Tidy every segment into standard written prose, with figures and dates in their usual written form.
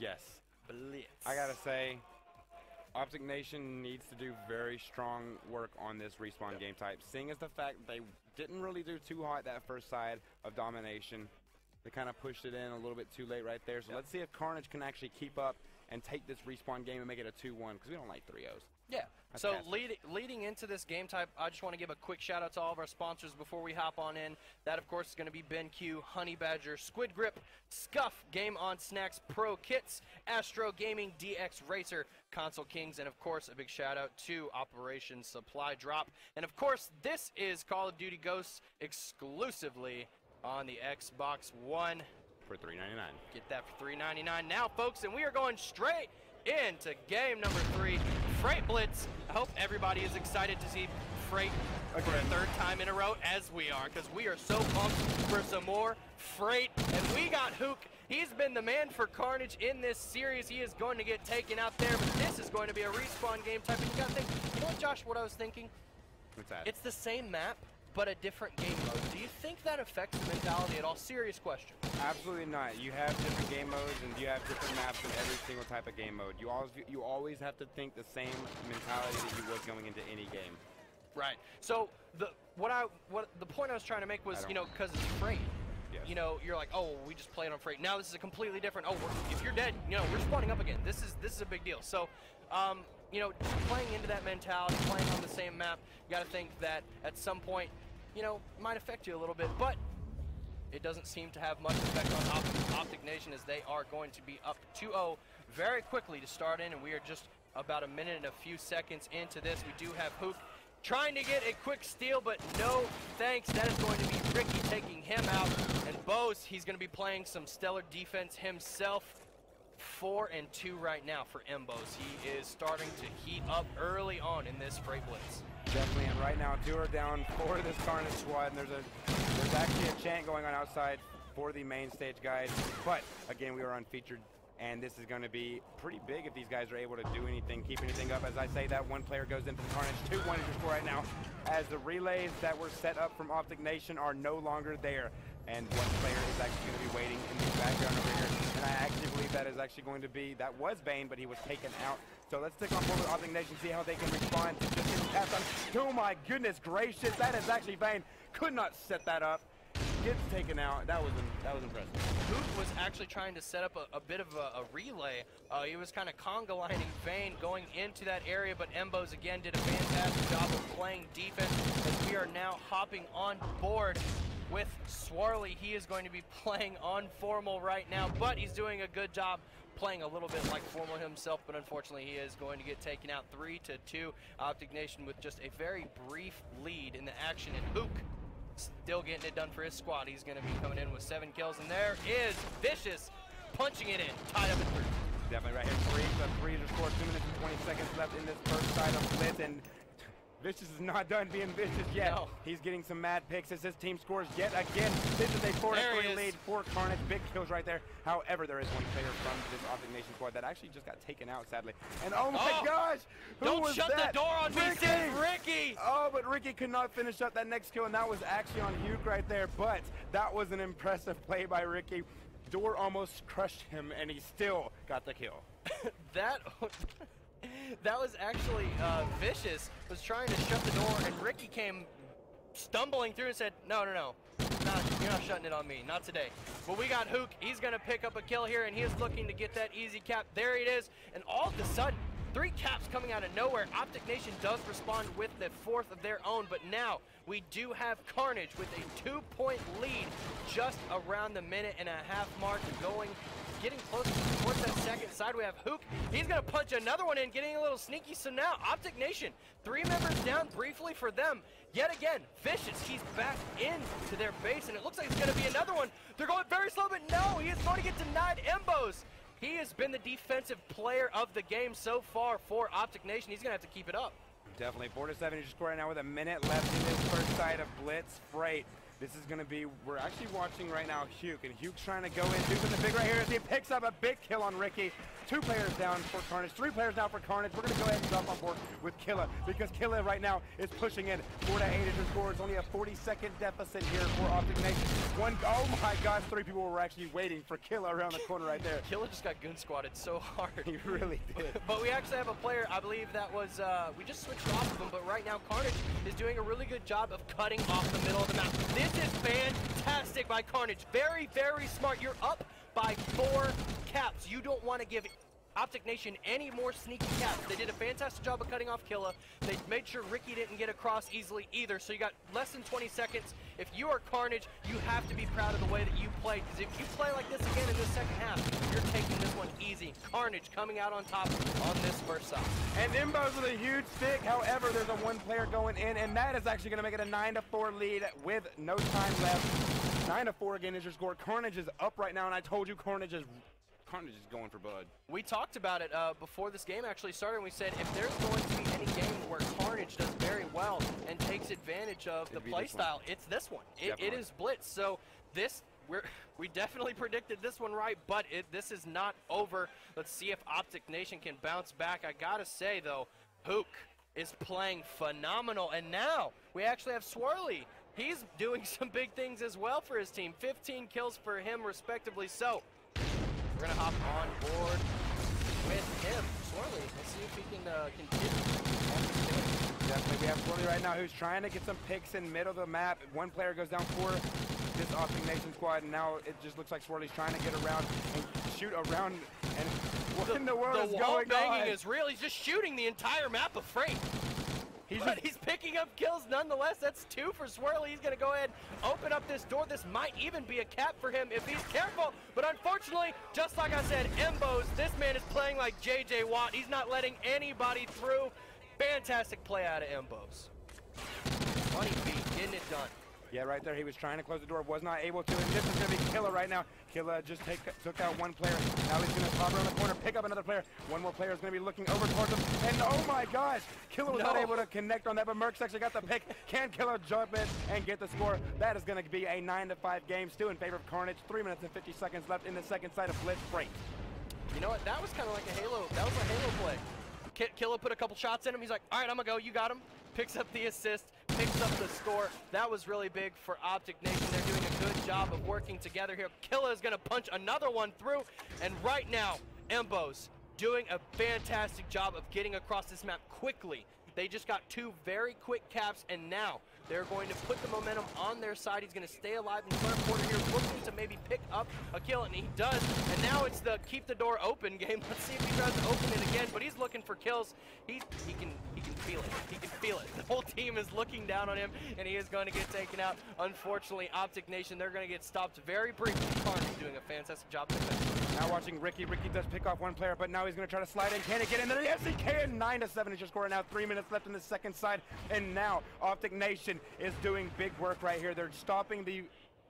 Yes. Blitz. I gotta say, OpTic Nation needs to do very strong work on this respawn game type, seeing as the fact they didn't really do too hot that first side of domination. They kind of pushed it in a little bit too late right there. So let's see if Carnage can actually keep up and take this respawn game and make it a 2-1, because we don't like 3-0s. Yeah. So leading into this game type, I just want to give a quick shout out to all of our sponsors before we hop on in. That, of course, is going to be BenQ, Honey Badger, Squid Grip, Scuff, Game On Snacks, Pro Kits, Astro Gaming, DX Racer, Console Kings, and, of course, a big shout out to Operation Supply Drop. And, of course, this is Call of Duty Ghosts exclusively on the Xbox One. For $3.99. Get that for $3.99 now, folks, and we are going straight into game number 3, Freight Blitz. I hope everybody is excited to see Freight for a third time in a row, as we are, because we are so pumped for some more Freight. And we got Hook. He's been the man for Carnage in this series. He is going to get taken out there, but this is going to be a respawn game type. And you got to think, you know what, Josh, what I was thinking? What's that? It's the same map, but a different game mode. Do you think that affects the mentality at all? Serious question. Absolutely not. You have different game modes and you have different maps in every single type of game mode. You always have to think the same mentality that you would going into any game. Right. So the point I was trying to make was, you know, because it's Freight. Yes. You know, you're like, oh, we just played on Freight. Now this is a completely different. Oh, if you're dead, you know, we're spawning up again. This is a big deal. So, you know, playing into that mentality, playing on the same map, you got to think that at some point, you know, it might affect you a little bit, but it doesn't seem to have much effect on OpTic Nation, as they are going to be up 2-0 very quickly to start in, and we are just about a minute and a few seconds into this. We do have Hook trying to get a quick steal, but no thanks. That is going to be Ricky taking him out, and Bose, he's going to be playing some stellar defense himself. 4-2 right now for Mbose. He is starting to heat up early on in this Freight Blitz. Definitely, and right now 2 are down for this Carnage squad, and there's actually a chant going on outside for the main stage guide. But again, we are unfeatured, and this is going to be pretty big if these guys are able to do anything, keep anything up. As I say that, one player goes into the Carnage. 2-1 is your score right now, as the relays that were set up from OpTic Nation are no longer there, and one player is actually going to be waiting in the background over here. And I actually believe that is actually going to be, that was Bane, but he was taken out. So let's stick on board with OpTic Nation, see how they can respond to just getting tapped on. Oh my goodness gracious, that is actually Bane. Could not set that up. Gets taken out. That was impressive. Hook was actually trying to set up a bit of a relay. He was kind of conga lining Vayne going into that area, but Mbose again did a fantastic job of playing defense, as we are now hopping on board with Swarly. He is going to be playing on Formal right now, but he's doing a good job playing a little bit like Formal himself, but unfortunately he is going to get taken out 3-2. OpTic Nation with just a very brief lead in the action, and Hook still getting it done for his squad. He's going to be coming in with 7 kills, and there is Vicious punching it in, tied up at 3. Definitely right here. 3 to score. 2 minutes and 20 seconds left in this first side of Blitz, and Vicious is not done being vicious yet. No. He's getting some mad picks as his team scores yet again. This is a 4-3 lead for Carnage. Big kills right there. However, there is one player from this OpTic Nation squad that actually just got taken out, sadly. And oh my gosh! Don't shut the door on me, says Ricky! Oh, but Ricky could not finish up that next kill, and that was actually on Hugh right there. But that was an impressive play by Ricky. Door almost crushed him, and he still got the kill. That was actually Vicious was trying to shut the door, and Ricky came stumbling through and said, no, you're not shutting it on me, not today. But we got Hook. He's going to pick up a kill here, and he is looking to get that easy cap. There it is, and all of a sudden, 3 caps coming out of nowhere. OpTic Nation does respond with the 4th of their own, but now we do have Carnage with a 2-point lead just around the minute-and-a-half mark, getting close towards that second side. We have Hook. He's going to punch another one in, getting a little sneaky. So now, OpTic Nation, 3 members down briefly for them. Yet again, Vicious, he's back into their base, and it looks like it's going to be another one. They're going very slow, but no, he is going to get denied. Mbose, he has been the defensive player of the game so far for OpTic Nation. He's going to have to keep it up. Definitely. 4-7 is score right now with a minute left in this first side of Blitz Freight. This is going to be, we're actually watching right now Hugh, and Hugh's trying to go in, do something big right here as he picks up a big kill on Ricky. 2 players down for Carnage, 3 players down for Carnage. We're going to go ahead and drop on board with Killa because Killa right now is pushing in 4 to 8 is your score. It's only a 40-second deficit here for OpTic Nation. Oh my gosh, 3 people were actually waiting for Killa around the corner right there. Killa just got goon squatted so hard. He really did. But we actually have a player, I believe that was, we just switched off of him, but right now Carnage is doing a really good job of cutting off the middle of the map. This is fantastic by Carnage. Very, very smart. You're up by 4 caps. You don't want to give OpTic Nation any more sneaky caps. They did a fantastic job of cutting off Killa. They made sure Ricky didn't get across easily either, so you got less than 20 seconds. If you are Carnage, you have to be proud of the way that you played, because if you play like this again in the second half, you're taking this one easy. Carnage coming out on top on this first side. And MsxHeartxAttack with a huge stick. However, there's a 1 player going in, and that is actually going to make it a 9-4 lead with no time left. 9-4 again is your score. Carnage is up right now, and I told you Carnage is going for blood. We talked about it before this game actually started, and we said if there's going to be any game where Carnage does very well and takes advantage of the playstyle, it's this one. It is Blitz. So this, we definitely predicted this one right, but this is not over. Let's see if OpTic Nation can bounce back. I gotta say though, Hook is playing phenomenal, and now we actually have Swirly. He's doing some big things as well for his team. 15 kills for him respectively. So we're gonna hop on board with him. Swirly, let's see if he can continue. Definitely, we have Swirly right now who's trying to get some picks in middle of the map. 1 player goes down for this OpTic Nation squad, and now it just looks like Swirly's trying to get around and shoot around. And what in the world is going on? The wall banging is real. He's just shooting the entire map of frame. He's picking up kills nonetheless. That's 2 for Swirly. He's going to go ahead and open up this door. This might even be a cap for him if he's careful. But unfortunately, just like I said, MsxHeartxAttack, this man is playing like JJ Watt. He's not letting anybody through. Fantastic play out of MsxHeartxAttack. Money beat, getting it done. Yeah, right there, he was trying to close the door, was not able to, and this is going to be Killa right now. Killa just took out 1 player. Now he's going to pop around the corner, pick up another player. 1 more player is going to be looking over towards him, and oh my gosh, Killa was not able to connect on that, but Mercs actually got the pick. Can Killa jump in and get the score? That is going to be a 9-5 game, still in favor of Carnage. 3 minutes and 50 seconds left in the second side of Blitz break. You know what, that was kind of like a Halo, that was a Halo play. Killa put a couple shots in him, he's like, all right, I'm going to go, you got him. Picks up the assist, picks up the score. That was really big for OpTic Nation. They're doing a good job of working together here. Killa is going to punch another one through, and right now, MsxHeartxAttack doing a fantastic job of getting across this map quickly. They just got 2 very quick caps, and now they're going to put the momentum on their side. He's going to stay alive in the third quarter here, looking to maybe pick up a kill, and he does. And now it's the keep the door open game. Let's see if he tries to open it again, but he's looking for kills. He can feel it. He can feel it. The whole team is looking down on him, and he is going to get taken out. Unfortunately, OpTic Nation, they're going to get stopped very briefly. Carnage doing a fantastic job defending. Now watching Ricky. Ricky does pick off 1 player, but now he's going to try to slide in. Can he get in there? Yes, he can. 9-7 is your score. Now 3 minutes left in the second side, and now OpTic Nation is doing big work right here. They're stopping the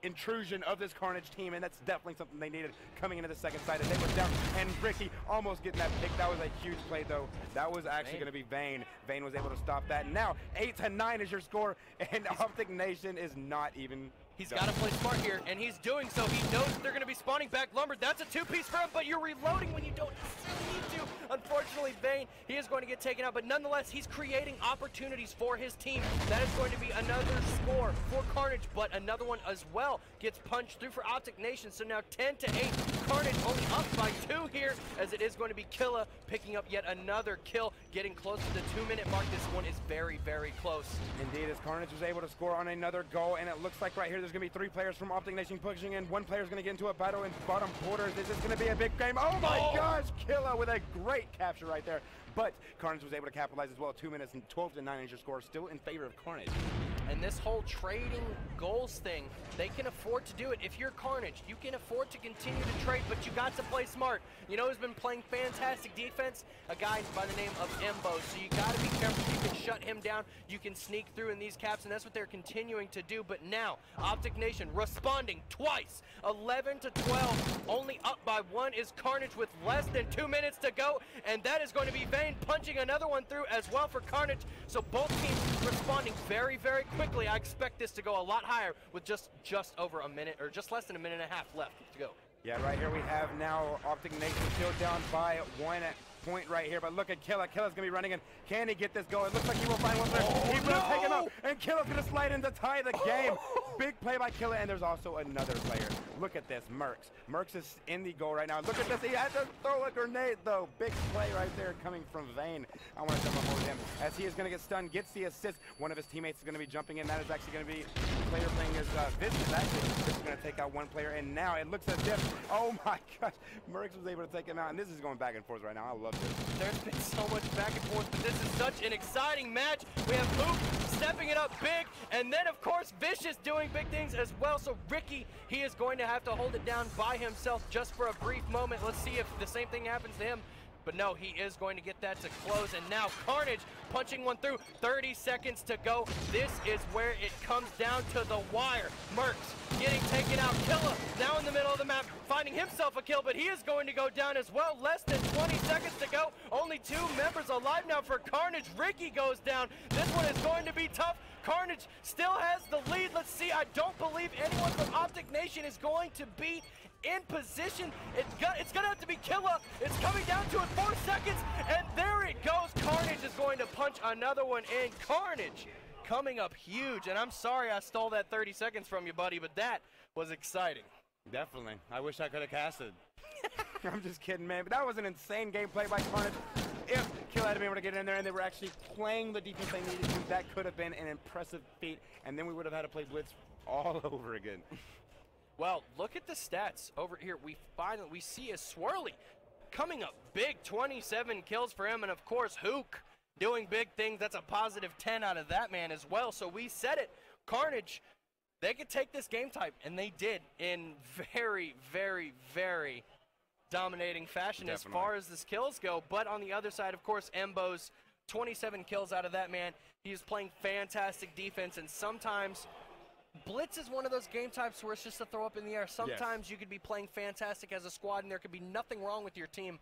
intrusion of this Carnage team, and that's definitely something they needed coming into the second side. And they were down, and Ricky almost getting that pick. That was a huge play, though. That was actually going to be Vayne. Vayne was able to stop that. Now 8-9 is your score, and OpTic Nation is not even. He's got to play smart here, and he's doing so. He knows they're going to be spawning back Lumber. That's a 2-piece for him, but you're reloading when you don't necessarily need to. Unfortunately, Vayne, he is going to get taken out, but nonetheless, he's creating opportunities for his team. That is going to be another score for Carnage, but another one as well gets punched through for OpTic Nation. So now 10-8. Carnage only up by 2 here, as it is going to be Killa picking up yet another kill, getting close to the 2-minute mark. This one is very, very close. Indeed, as Carnage was able to score on another goal, and it looks like right here there's going to be 3 players from OpTic Nation pushing in. 1 player is going to get into a battle in bottom quarters. Is this going to be a big game? Oh my gosh, Killa with a great capture right there. But Carnage was able to capitalize as well. 2 minutes and 12-9 is your score, still in favor of Carnage. And this whole trading goals thing, they can afford to do it. If you're Carnage, you can afford to continue to trade, but you got to play smart. You know who's been playing fantastic defense? A guy by the name of MsxHeartxAttack. So you got to be careful. You can shut him down. You can sneak through in these caps, and that's what they're continuing to do. But now, OpTic Nation responding twice. 11-12, only up by 1 is Carnage with less than 2 minutes to go, and that is going to be Vayne punching another one through as well for Carnage. So both teams responding very, very quickly. I expect this to go a lot higher with just over a minute, or just less than a minute and a half left to go. Yeah, right here we have now OpTic Nation still down by 1 point right here, but look at Killa. Killa's gonna be running in. Can he get this going? Looks like he will find one player. He will take him out, and Killa's gonna slide in to tie the game. Big play by Killa, and there's also another player. Look at this, MsxHeartxAttack. MsxHeartxAttack is in the goal right now. Look at this, he had to throw a grenade though. Big play right there coming from Vayne. I want to jump up over him as he is gonna get stunned, gets the assist. One of his teammates is gonna be jumping in. That is actually gonna be the player playing as Vicious. Actually, this is gonna take out one player, and now it looks as if, oh my gosh, MsxHeartxAttack was able to take him out, and this is going back and forth right now. I love this. There's been so much back and forth, but this is such an exciting match. We have Hoop stepping it up big, and then of course Vicious doing big things as well. So Ricky, he is going to have to hold it down by himself just for a brief moment. Let's see if the same thing happens to him. But no, he is going to get that to close, and now Carnage punching one through. 30 seconds to go. This is where it comes down to the wire. MsxHeartxAttack getting taken out. Killa now in the middle of the map, finding himself a kill, but he is going to go down as well. Less than 20 seconds to go. Only 2 members alive now for Carnage. Ricky goes down. This one is going to be tough. Carnage still has the lead. Let's see. I don't believe anyone from OpTic Nation is going to be in position. It's gonna have to be Killa. It's coming down to it. 4 seconds, and there it goes. Carnage is going to punch another one in. Carnage coming up huge, and I'm sorry I stole that 30 seconds from you, buddy, but that was exciting. Definitely. I wish I could have casted. I'm just kidding, man. But that was an insane gameplay by Carnage. If Killa had been able to get in there and they were actually playing the defense they needed to, that could have been an impressive feat, and then we would have had to play Blitz all over again. Well, look at the stats over here. We see a Swirly coming up big, 27 kills for him, and of course Hook doing big things. That's a positive 10 out of that man as well. So we said it, Carnage, they could take this game type, and they did in very, very, very dominating fashion. Definitely. As far as the kills go. But on the other side, of course, Embo's 27 kills out of that man. He is playing fantastic defense, and sometimes Blitz is one of those game types where it's just a throw up in the air. Sometimes you could be playing fantastic as a squad and there could be nothing wrong with your team,